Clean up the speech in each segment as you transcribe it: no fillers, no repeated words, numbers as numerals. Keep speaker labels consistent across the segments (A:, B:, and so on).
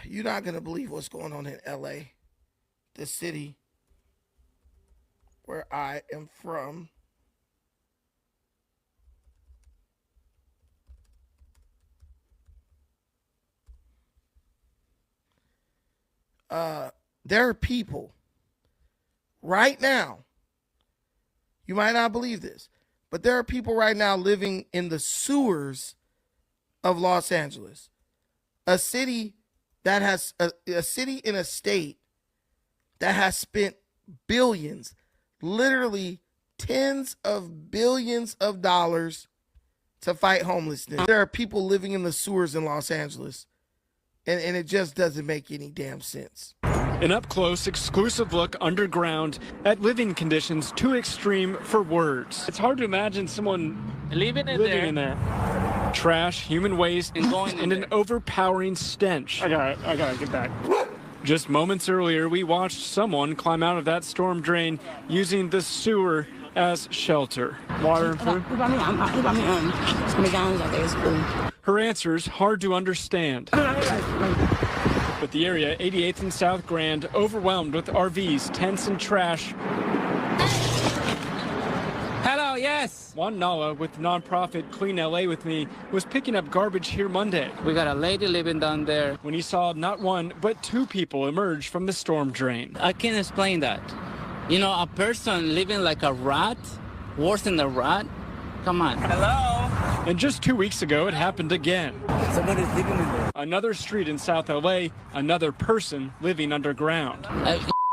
A: You're not going to believe what's going on in LA, the city where I am from. There are people right now, you might not believe this, but there are people right now living in the sewers of Los Angeles, a city that has a city in a state that has spent billions, literally tens of billions of dollars to fight homelessness. There are people living in the sewers in Los Angeles, and it just doesn't make any damn sense.
B: An up-close, exclusive look underground at living conditions too extreme for words. It's hard to imagine someone living in there. Trash, human waste, and an overpowering stench. I gotta get back. Just moments earlier, we watched someone climb out of that storm drain using the sewer as shelter. Water and food? Her answer's hard to understand. But the area, 88th and South Grand, overwhelmed with RVs, tents, and trash.
C: Hello, yes.
B: Juan Nala with nonprofit Clean LA with me was picking up garbage here Monday.
C: We got a lady living down there.
B: When he saw not one, but two people emerge from the storm drain.
C: I can't explain that. You know, a person living like a rat, worse than a rat. Come on. Hello.
B: And just 2 weeks ago, it happened again.
C: Somebody's living in there.
B: Another street in South LA, another person living underground.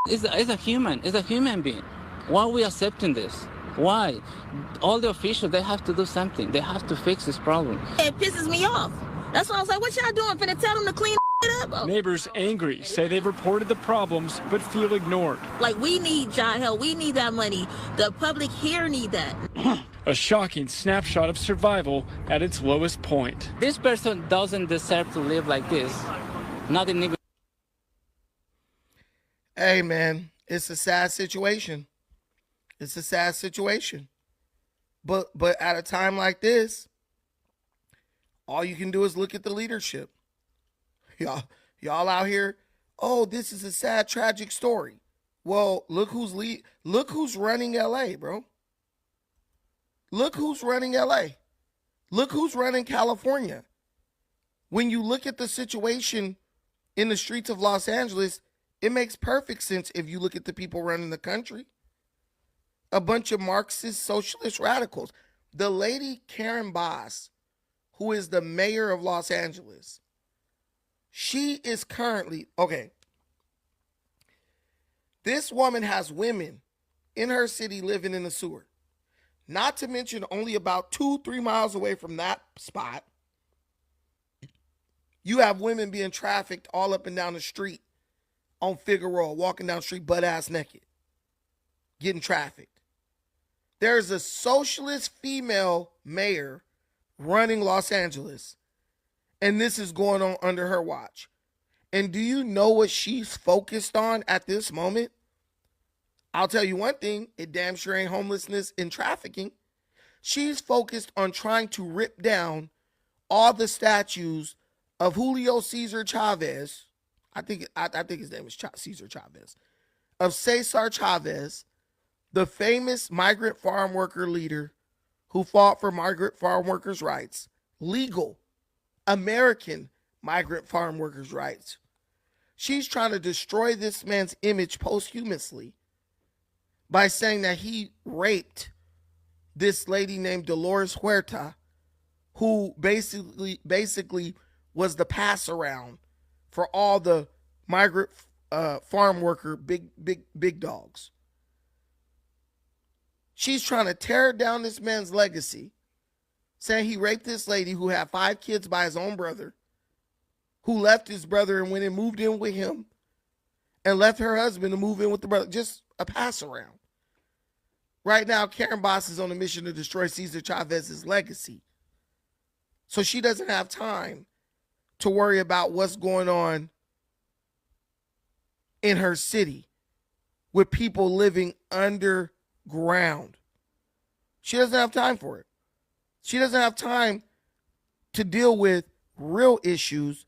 C: It's a human. It's a human being. Why are we accepting this? Why? All the officials, they have to do something. They have to fix this problem.
D: It pisses me off. That's why I was like, what y'all doing? Finna tell them to clean it up?
B: Neighbors angry say they've reported the problems but feel ignored.
D: Like, we need job help. We need that money. The public here need that.
B: A shocking snapshot of survival at its lowest point.
C: This person doesn't deserve to live like this. Not in even.
A: Hey, man, it's a sad situation. It's a sad situation. But at a time like this, all you can do is look at the leadership. Y'all out here, oh, this is a sad, tragic story. Well, look who's running LA, bro. Look who's running LA. Look who's running California. When you look at the situation in the streets of Los Angeles, it makes perfect sense if you look at the people running the country. A bunch of Marxist socialist radicals. The lady Karen Bass, who is the mayor of Los Angeles, she is currently, okay, this woman has women in her city living in the sewer. Not to mention only about 2-3 miles away from that spot, you have women being trafficked all up and down the street on Figueroa, walking down the street butt-ass naked, getting trafficked. There's a socialist female mayor running Los Angeles, and this is going on under her watch. And do you know what she's focused on at this moment? I'll tell you one thing, it damn sure ain't homelessness and trafficking. She's focused on trying to rip down all the statues of Julio Cesar Chavez. I think his name was Cesar Chavez. Of Cesar Chavez, the famous migrant farm worker leader who fought for migrant farm workers' rights, legal American migrant farm workers' rights. She's trying to destroy this man's image posthumously by saying that he raped this lady named Dolores Huerta, who basically was the pass around for all the migrant farm worker big dogs. She's trying to tear down this man's legacy, saying he raped this lady who had 5 kids by his own brother, who left his brother and went and moved in with him, and left her husband to move in with the brother. Just a pass around. Right now, Karen Bass is on a mission to destroy Cesar Chavez's legacy. So she doesn't have time to worry about what's going on in her city with people living underground. She doesn't have time for it. She doesn't have time to deal with real issues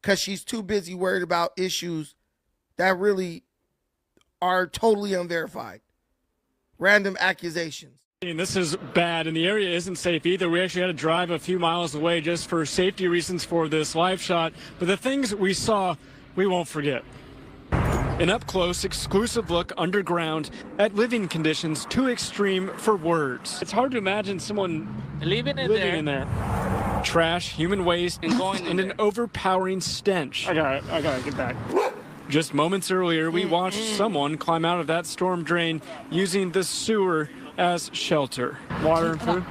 A: because she's too busy worried about issues that really are totally unverified. Random accusations.
B: And this is bad, and the area isn't safe either. We actually had to drive a few miles away just for safety reasons for this live shot. But the things we saw, we won't forget. An up-close, exclusive look underground at living conditions too extreme for words. It's hard to imagine someone living in there. Trash, human waste, and an overpowering stench. I gotta get back. Just moments earlier, we watched someone climb out of that storm drain using the sewer as shelter. Water and food?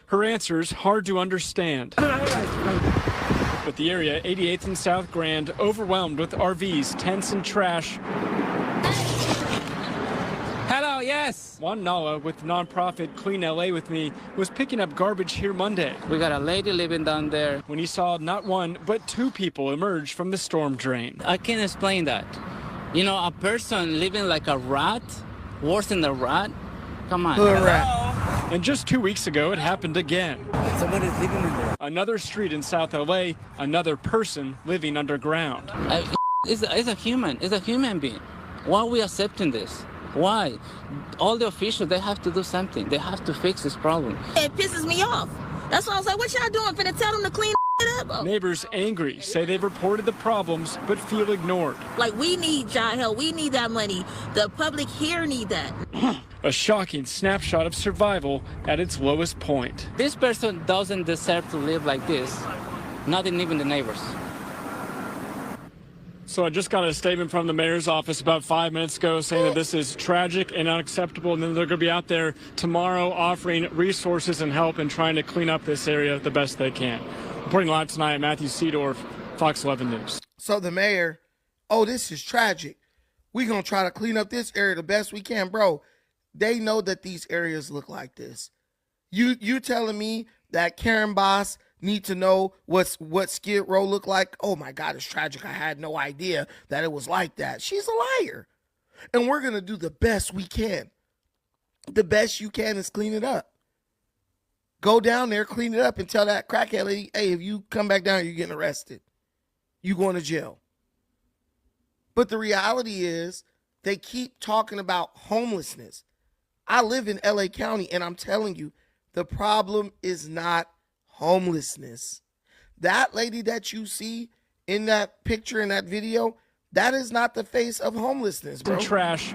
B: Her answers hard to understand. But the area, 88th and South Grand, overwhelmed with RVs, tents, and trash.
C: Hello, yes.
B: Juan Nala with nonprofit Clean LA with me was picking up garbage here Monday
C: We got a lady living down there.
B: when he saw not one but two people emerge from the storm drain.
C: I can't explain that. You know, a person living like a rat, worse than a rat. Come on.
A: Hood rat.
B: And just 2 weeks ago, it happened again.
C: Somebody's living in there.
B: Another street in South LA, another person living underground.
C: It's a human being. Why are we accepting this? Why? All the officials, they have to do something. They have to fix this problem.
D: It pisses me off. That's why I was like, what y'all doing? Finna tell them to clean up? Oh.
B: Neighbors angry say they've reported the problems but feel ignored.
D: Like, we need y'all help. We need that money. The public here need that.
B: A shocking snapshot of survival at its lowest point.
C: This person doesn't deserve to live like this. Not even the neighbors.
B: So I just got a statement from the mayor's office about 5 minutes ago saying that this is tragic and unacceptable, and then they're going to be out there tomorrow offering resources and help and trying to clean up this area the best they can. Reporting live tonight, Matthew Seedorf, Fox 11 News.
A: So the mayor, oh, this is tragic. We're going to try to clean up this area the best we can. Bro, they know that these areas look like this. You telling me that Karen Boss need to know what Skid Row looked like? Oh my God, it's tragic. I had no idea that it was like that. She's a liar. And we're going to do the best we can. The best you can is clean it up. Go down there, clean it up, and tell that crackhead lady, hey, if you come back down, you're getting arrested. You going to jail. But the reality is they keep talking about homelessness. I live in LA County, and I'm telling you, the problem is not homelessness. That lady that you see in that picture, in that video, that is not the face of homelessness, bro.
B: Trash.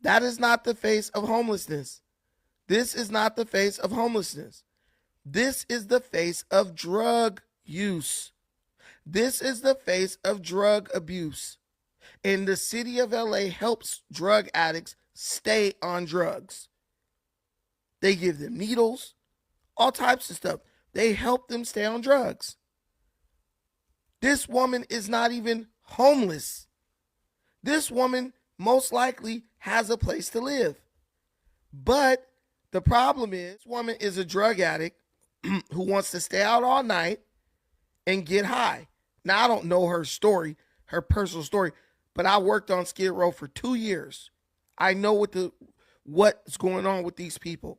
A: That is not the face of homelessness. This is not the face of homelessness. This is the face of drug use. This is the face of drug abuse. And the city of LA helps drug addicts stay on drugs. They give them needles, all types of stuff. They help them stay on drugs. This woman is not even homeless. This woman most likely has a place to live. But the problem is, this woman is a drug addict who wants to stay out all night and get high. Now, I don't know her story, her personal story, but I worked on Skid Row for 2 years. I know what's going on with these people.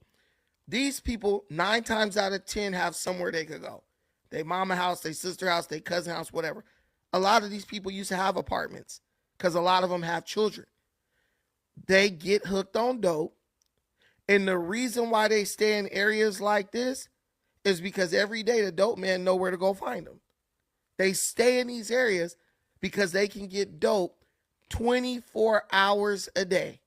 A: These people, 9 times out of 10, have somewhere they could go. They mama house, they sister house, they cousin house, whatever. A lot of these people used to have apartments because a lot of them have children. They get hooked on dope. And the reason why they stay in areas like this is because every day the dope man know where to go find them. They stay in these areas because they can get dope 24 hours a day.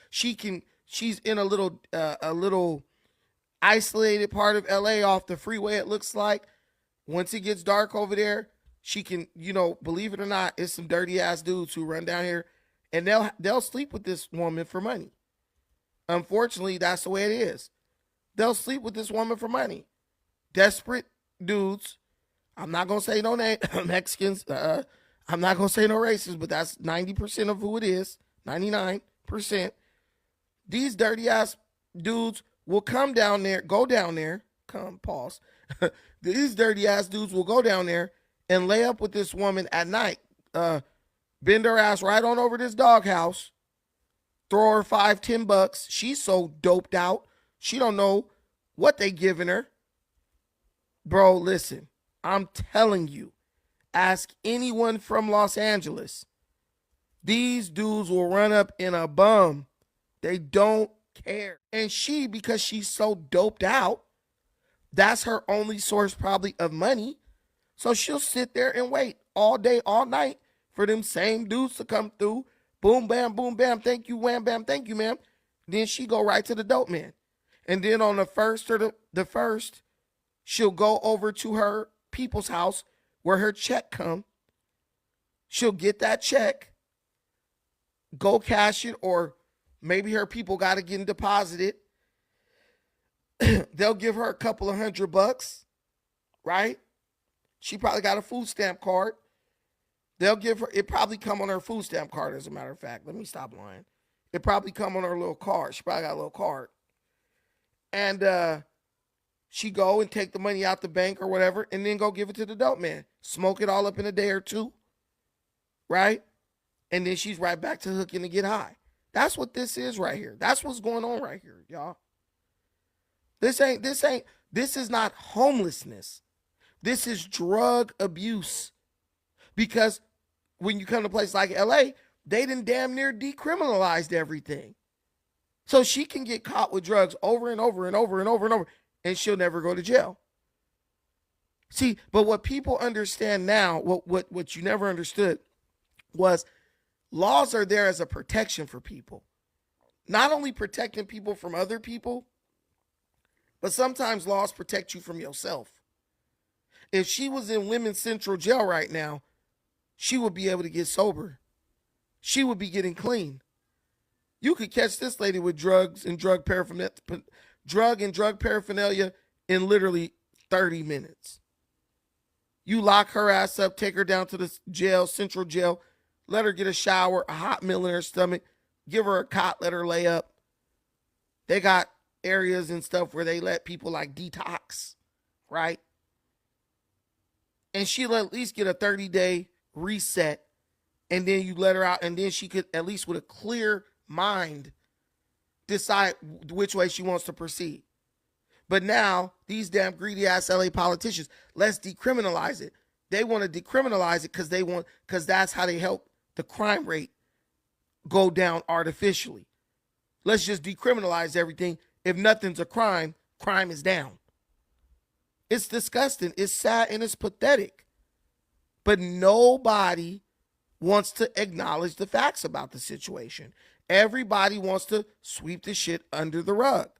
A: She's in a little isolated part of LA off the freeway, it looks like. Once it gets dark over there, she can, believe it or not, it's some dirty ass dudes who run down here and they'll sleep with this woman for money. Unfortunately, that's the way it is. They'll sleep with this woman for money. Desperate dudes. I'm not going to say no name, Mexicans. I'm not going to say no races, but that's 90% of who it is. 99%. These dirty ass dudes will go down there. Pause. These dirty ass dudes will go down there and lay up with this woman at night. Bend her ass right on over this doghouse. Throw her $5-10. She's so doped out. She don't know what they giving her. Bro, listen, I'm telling you, ask anyone from Los Angeles. These dudes will run up in a bum. They don't care. And she, because she's so doped out, that's her only source probably of money. So she'll sit there and wait all day, all night for them same dudes to come through. Boom, bam, thank you, wham, bam, thank you, ma'am. Then she go right to the dope man. And then on the first or the first, she'll go over to her people's house where her check come. She'll get that check, go cash it, or maybe her people got to get deposited. They'll give her a couple of $100, right? She probably got a food stamp card. They'll give her, it probably come on her food stamp card, as a matter of fact. Let me stop lying. It probably come on her little card. She probably got a little card. And she go and take the money out the bank or whatever, and then go give it to the dope man. Smoke it all up in a day or two, right? And then she's right back to hooking to get high. That's what this is right here. That's what's going on right here, y'all. This is not homelessness. This is drug abuse. Because when you come to a place like LA, they done damn near decriminalized everything. So she can get caught with drugs over and over and over and over and over, and she'll never go to jail. See, but what people understand now, what you never understood, was laws are there as a protection for people. Not only protecting people from other people, but sometimes laws protect you from yourself. If she was in Women's Central Jail right now, she would be able to get sober. She would be getting clean. You could catch this lady with drugs and drug paraphernalia in literally 30 minutes. You lock her ass up, take her down to the jail, Central Jail, let her get a shower, a hot meal in her stomach, give her a cot, let her lay up. They got areas and stuff where they let people like detox, right? And she'll at least get a 30-day reset, and then you let her out, and then she could, at least with a clear mind, decide which way she wants to proceed. But now, these damn greedy-ass LA politicians, let's decriminalize it. They want to decriminalize it because that's how they help the crime rate go down artificially. Let's just decriminalize everything. If nothing's a crime, crime is down. It's disgusting, it's sad, and it's pathetic. But nobody wants to acknowledge the facts about the situation. Everybody wants to sweep the shit under the rug.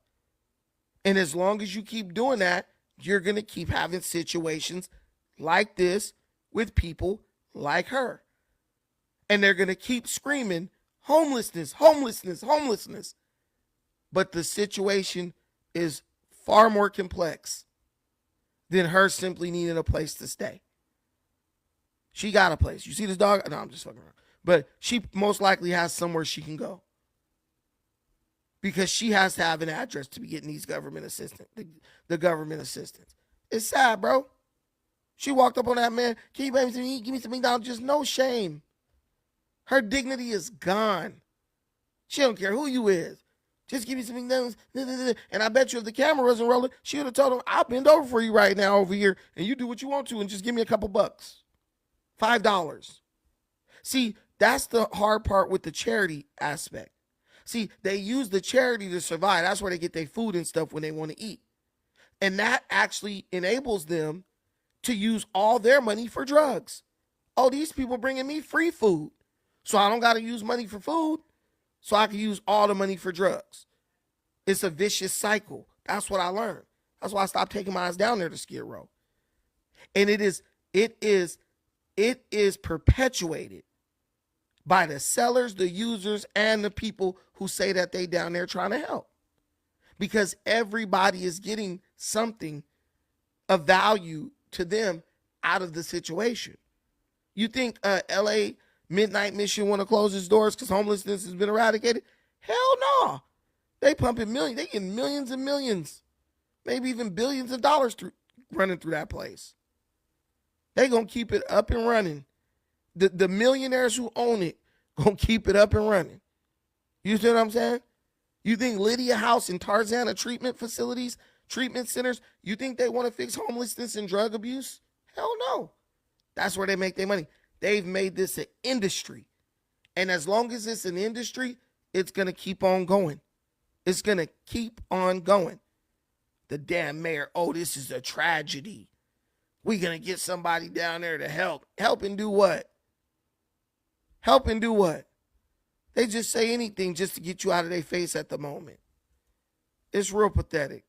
A: And as long as you keep doing that, you're going to keep having situations like this with people like her. And they're going to keep screaming, homelessness, homelessness, homelessness. But the situation is far more complex than her simply needing a place to stay. She got a place. You see this dog? No, I'm just fucking around. But she most likely has somewhere she can go. Because she has to have an address to be getting these government assistance, the government assistance. It's sad, bro. She walked up on that man. Can you pay me some eat? Give me some McDonald's. Just no shame. Her dignity is gone. She don't care who you is. Just give me some McDonald's. And I bet you if the camera wasn't rolling, she would have told him, I'll bend over for you right now over here, and you do what you want to, and just give me a couple bucks. $5. See, that's the hard part with the charity aspect. See, they use the charity to survive. That's where they get their food and stuff when they want to eat. And that actually enables them to use all their money for drugs. Oh, these people bringing me free food. So I don't got to use money for food. So I can use all the money for drugs. It's a vicious cycle. That's what I learned. That's why I stopped taking my ass down there to Skid Row. And it is perpetuated by the sellers, the users, and the people who say that they down there trying to help. Because everybody is getting something of value to them out of the situation. You think LA Midnight Mission want to close its doors because homelessness has been eradicated? Hell no. They pumping millions. They getting millions and millions, maybe even billions of dollars running through that place. They gonna keep it up and running. The millionaires who own it gonna keep it up and running. You see what I'm saying? You think Lydia House and Tarzana treatment facilities treatment centers, you think they want to fix homelessness and drug abuse? Hell no. That's where they make their money. They've made this an industry. And as long as it's an industry, it's going to keep on going. It's going to keep on going. The damn mayor, oh, this is a tragedy. We're going to get somebody down there to help. Help and do what? Help and do what? They just say anything just to get you out of their face at the moment. It's real pathetic.